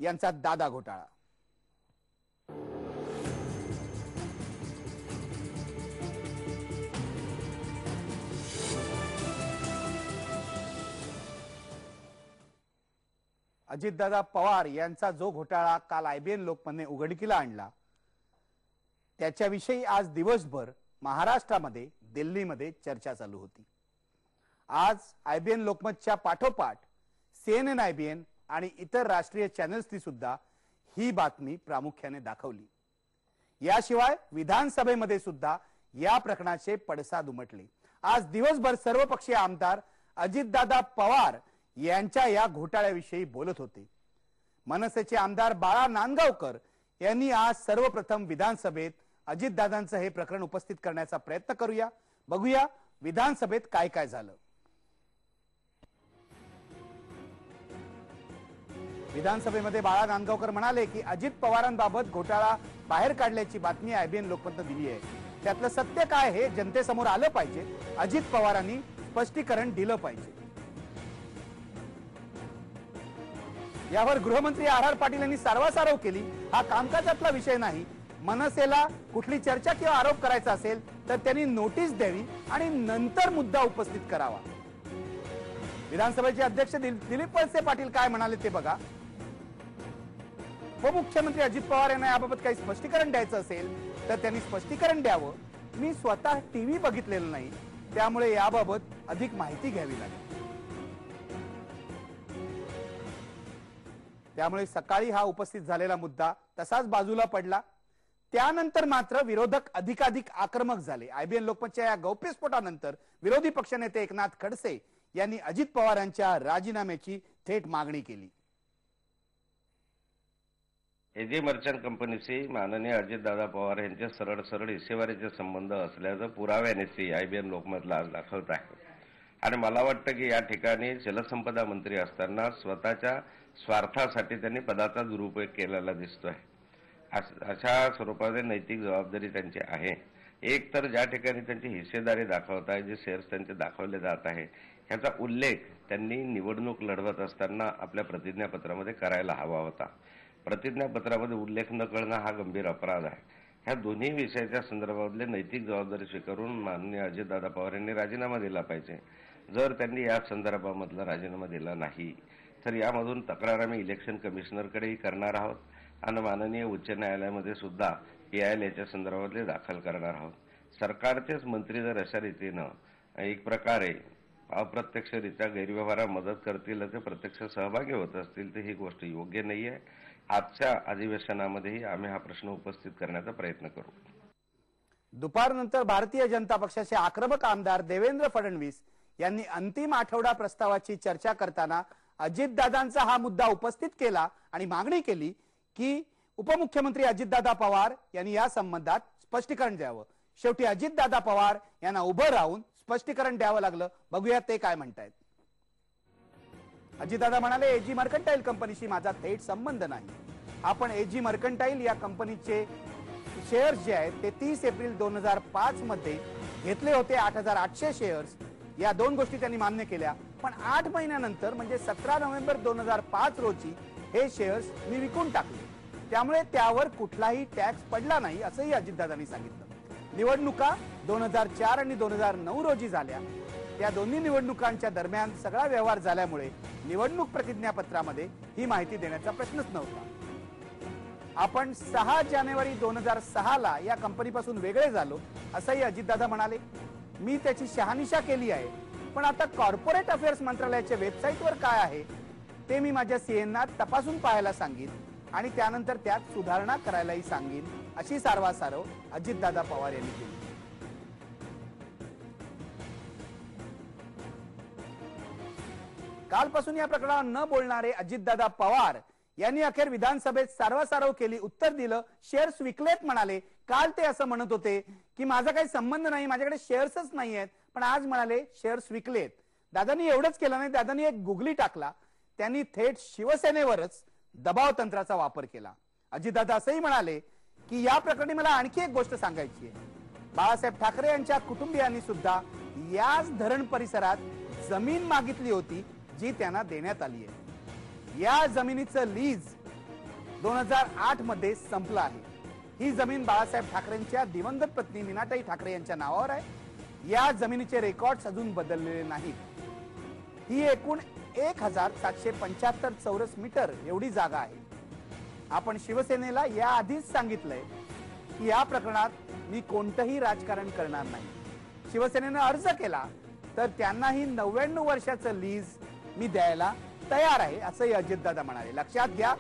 यांचा दादा घोटाळा। अजितदादा पवार यांचा जो घोटाळा काल IBN लोकमतने उघडकीला आणला, त्याच्याविषयी आज दिवसभर महाराष्ट्रामध्ये, दिल्लीमध्ये चर्चा चालू होती। आज IBN लोकमतच्या पाठोपाठ CNN IBN आणि इतर राष्ट्रीय चॅनल्सनी सुद्धा ही बातमी प्रामुख्याने दाखवली। याशिवाय विधानसभेमध्ये सुद्धा या प्रकरणाचे पडसाद उमटले। आज दिवसभर सर्वपक्षीय आमदार अजितदादा पवार यांच्या या घोटाळ्याविषयी बोलत होते। मनसेचे आमदार बाळा नांदगावकर यांनी आज सर्वप्रथम विधानसभेत अजितदादांचं हे प्रकरण उपस्थित करण्याचा प्रयत्न करूया, बघूया विधानसभेत काय काय झालं। विधानसभेमध्ये बाळा नांदगावकर म्हणाले की अजित पवारांबाबत घोटाळा बाहेर काढल्याची बातमी IBN लोकमतने दिली आहे, त्यातलं सत्य काय हे जनतेसमोर आलं पाहिजे, अजित पवारांनी स्पष्टीकरण दिलं पाहिजे। यावर गृहमंत्री RR पाटील यांनी सारवासारव केली। हा कामकाजातला विषय नाही, मनसेला कुठली चर्चा किंवा आरोप करायचा असेल तर त्यांनी नोटीस द्यावी आणि नंतर मुद्दा उपस्थित करावा। विधानसभेचे अध्यक्ष दिलीप वळसे पाटील काय म्हणाले ते बघा। उपमुख्यमंत्री अजित पवार यांना याबाबत काही स्पष्टीकरण द्यायचं असेल तर त्यांनी स्पष्टीकरण द्यावं। मी स्वतः टीव्ही बघितलेलं नाही, त्यामुळे याबाबत अधिक माहिती घ्यावी लागेल। त्यामुळे सकाळी हा उपस्थित झालेला मुद्दा तसाच बाजूला पडला। त्यानंतर मात्र विरोधक अधिकाधिक आक्रमक झाले। IBN लोकमतच्या या गौप्यस्फोटानंतर विरोधी पक्षनेते एकनाथ खडसे यांनी अजित पवारांच्या राजीनाम्याची थेट मागणी केली। एजी मर्चंट कंपनीशी माननीय अजितदादा पवार यांचे सरळ सरळ हिस्सेवारीचे संबंध असल्याचं पुराव्याने IBN लोकमतला आज दाखवत आहे। आणि मला वाटतं की या ठिकाणी जलसंपदा मंत्री असताना स्वतःच्या स्वार्थासाठी त्यांनी पदाचा दुरुपयोग केलेला दिसतोय। अशा स्वरूपाचे नैतिक जबाबदारी त्यांची आहे। एक तर ज्या ठिकाणी त्यांची हिस्सेदारी दाखवत आहे, जे शेअर्स त्यांचे दाखवले जात आहे, ह्याचा उल्लेख त्यांनी निवडणूक लढवत असताना आपल्या प्रतिज्ञापत्रामध्ये करायला हवा होता। प्रतिज्ञापत्रामध्ये उल्लेख न करणं हा गंभीर अपराध आहे। ह्या दोन्ही विषयाच्या संदर्भातले नैतिक जबाबदारी स्वीकारून माननीय अजितदादा पवार यांनी राजीनामा दिला पाहिजे। जर त्यांनी या संदर्भामधला राजीनामा दिला नाही तर यामधून तक्रार आम्ही इलेक्शन कमिशनरकडेही करणार आहोत आणि माननीय उच्च न्यायालयामध्ये सुद्धा PIL याच्या संदर्भातले दाखल करणार आहोत। सरकारचेच मंत्री जर अशा रीतीनं एक प्रकारे अप्रत्यक्षरित्या गैरव्यवहारात मदत करतील, ते प्रत्यक्ष सहभागी होत असतील तर ही गोष्ट योग्य नाहीये। आजच्या अधिवेशनामध्येही आम्ही हा प्रश्न उपस्थित करण्याचा प्रयत्न करू। दुपारनंतर भारतीय जनता पक्षाचे आक्रमक आमदार देवेंद्र फडणवीस यांनी अंतिम आठवडा प्रस्तावाची चर्चा करताना अजितदादांचा हा मुद्दा उपस्थित केला आणि मागणी केली की उपमुख्यमंत्री अजितदादा पवार यांनी या संबंधात स्पष्टीकरण द्यावं। शेवटी अजितदादा पवार यांना उभं राहून स्पष्टीकरण द्यावं लागलं, बघूया ते काय म्हणतायत। अजितदादा म्हणाले, एजी मर्कंटाईल कंपनीशी माझा थेट संबंध नाही। आपण एजी मर्कंटाईल या कंपनीचे शेअर्स जे आहेत ते 30 एप्रिल 2005 मध्ये घेतले होते, 8,800 शेअर्स। या दोन गोष्टी त्यांनी मान्य केल्या, पण 8 महिन्यानंतर म्हणजे 17 नोव्हेंबर 2005 रोजी हे शेअर्स मी विकून टाकले, त्यामुळे त्यावर कुठलाही टॅक्स पडला नाही असंही अजितदादांनी सांगितलं। निवडणुका 2004 आणि 2009 रोजी झाल्या, त्या दोन्ही निवडणुकांच्या दरम्यान सगळा व्यवहार झाल्यामुळे निवडणूक प्रतिज्ञापत्रामध्ये ही माहिती देण्याचा प्रश्नच नव्हता। आपण 6 जानेवारी 2006 ला या कंपनीपासून वेगळे झालो असंही अजितदादा म्हणाले। मी त्याची शहानिशा केली आहे, पण आता कॉर्पोरेट अफेअर्स मंत्रालयाच्या वेबसाईटवर काय आहे ते मी माझ्या CNना तपासून पाहायला सांगीन आणि त्यानंतर त्यात सुधारणा करायलाही सांगीन, अशी सारवासारव अजितदादा पवार यांनी केली। कालपासून या प्रकरणावर न बोलणारे अजितदादा पवार यांनी अखेर विधानसभेत सारवासारव केली, उत्तर दिलं। शेअर्स विकलेत म्हणाले। काल ते असं म्हणत होते की माझा काही संबंध नाही, माझ्याकडे शेअर्सच नाही आहेत, पण आज म्हणाले शेअर्स विकलेत। दादांनी एवढंच केलं नाही, दादांनी एक गुगली टाकला, त्यांनी थेट शिवसेनेवरच दबाव तंत्राचा वापर केला। अजितदादा असंही म्हणाले की या प्रकरणी मला आणखी एक गोष्ट सांगायची आहे। बाळासाहेब ठाकरे यांच्या कुटुंबियांनी सुद्धा याच धरण परिसरात जमीन मागितली होती जी त्यांना देण्यात आली आहे। या जमिनीचं लीज 2008 मध्ये संपला आहे. ही जमीन बाळासाहेब ठाकरेंच्या दिवंगत पत्नी मीनाताई ठाकरे यांच्या नावावर आहे. या जमिनीचे रेकॉर्ड अजून बदललेले नाहीत. ही एकूण 1775 चौरस मीटर एवढी जागा आहे. आपण शिवसेनेला या आधीच सांगितलंय की या प्रकरणात मी कोणतंही राजकारण करणार नाही. शिवसेनेनं अर्ज केला तर त्यांनाही 99 वर्षाचं लीज मी द्यायला तयार आहे असंही अजितदादा म्हणाले. लक्षात घ्या,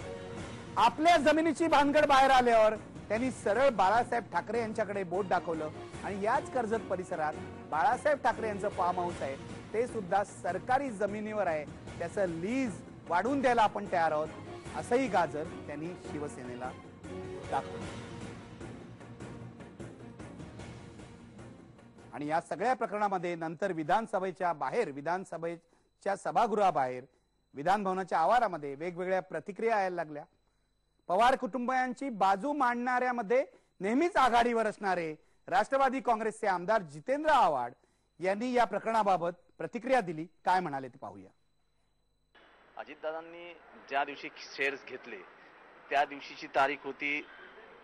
आपल्या जमिनीची भानगड बाहेर आल्यावर त्यांनी सरळ बाळासाहेब ठाकरे यांच्याकडे बोट दाखवलं आणि याच कर्जत परिसरात बाळासाहेब ठाकरे यांचं फार्म हाऊस आहे, ते सुद्धा सरकारी जमिनीवर आहे, त्याचं लीज वाढवून द्यायला आपण तयार आहोत असंही गाजर त्यांनी शिवसेनेला दाखवलं. आणि या सगळ्या प्रकरणामध्ये नंतर विधानसभेच्या बाहेर, विधानसभेच्या सभागृहाबाहेर, विधान भवनाच्या आवारामध्ये वेगवेगळ्या प्रतिक्रिया यायला लागल्या. पवार कुटुंबियांची बाजू मांडणाऱ्यामध्ये नेहमीच आघाडीवर असणारे राष्ट्रवादी काँग्रेसचे आमदार जितेंद्र आव्हाड यांनी या प्रकरणाबाबत प्रतिक्रिया दिली. काय म्हणाले ते पाहूया. अजितदादांनी ज्या दिवशी शेअर्स घेतले त्या दिवशीची तारीख होती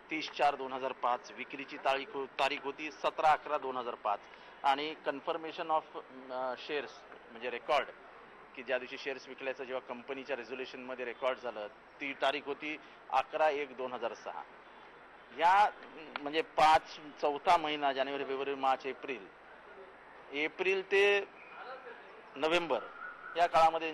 30/4/2005, विक्रीची तारीख होती 17/11/2005 आणि कन्फर्मेशन ऑफ शेअर्स म्हणजे रेकॉर्ड की ज्या दिवशी शेअर्स विकल्याचं जेव्हा कंपनीच्या रेझोल्युशन मध्ये रेकॉर्ड झालं ती तारीख होती 11/1/2006. या म्हणजे चौथा महिना जानेवारी, फेब्रुवारी, मार्च, एप्रिल ते नोव्हेंबर या काळामध्ये